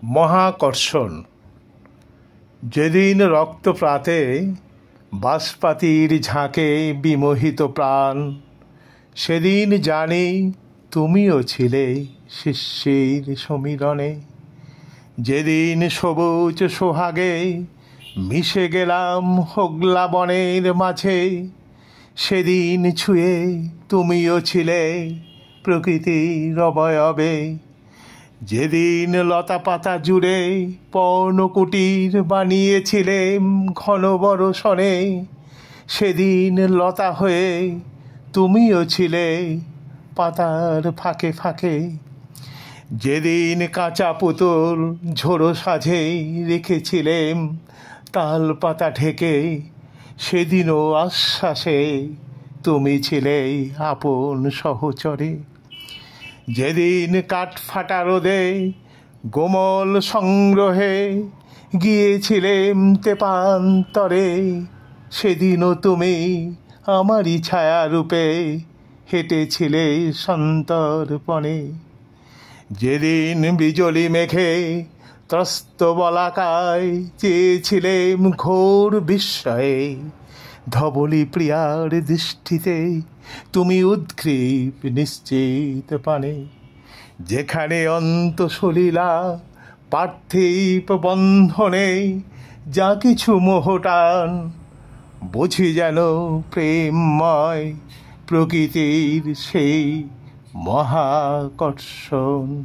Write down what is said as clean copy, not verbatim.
মহাকর্ষণ। যেদিন রক্তপ্রাতে বাঁশপাতির ঝাঁকে বিমোহিত প্রাণ, সেদিন জানি তুমিও ছিলে শিষ্যের সমীরণে। যেদিন সবুজ সোহাগে মিশে গেলাম হোগলা বনের মাঝে, সেদিন ছুঁয়ে তুমিও ছিলে প্রকৃতির অবয়বে। যেদিন লতা পাতা জুড়ে পর্ণকুটির বানিয়েছিলেম ঘন বরষণে, সেদিন লতা হয়ে তুমিও ছিলে পাতার ফাঁকে ফাঁকে। যেদিন কাঁচা পুতুল ঝোড়ো সাজে রেখেছিলেম তাল পাতা ঢেকে, সেদিনও আশ্বাসে তুমি ছিলে আপন সহচরে। যেদিন কাঠ ফাটা রোদে গোমল সংগ্রহে গিয়েছিলেম তেপান্তরে, সেদিনও তুমি আমারই ছায়ারূপে হেঁটেছিলে সন্তর্পণে। যেদিন বিজলি মেঘে ত্রস্ত বলাকায় চেয়েছিলেম ঘোর বিস্ময়ে, ধবলী প্রিয়ার দৃষ্টিতে তুমি উদ্গ্রীব নিশ্চিত পানে। যেখানে অন্তঃসলীলা পার্থিব বন্ধনে যা কিছু মোহটান, বুঝি যেন প্রেমময় প্রকৃতির সেই মহাকর্ষণ।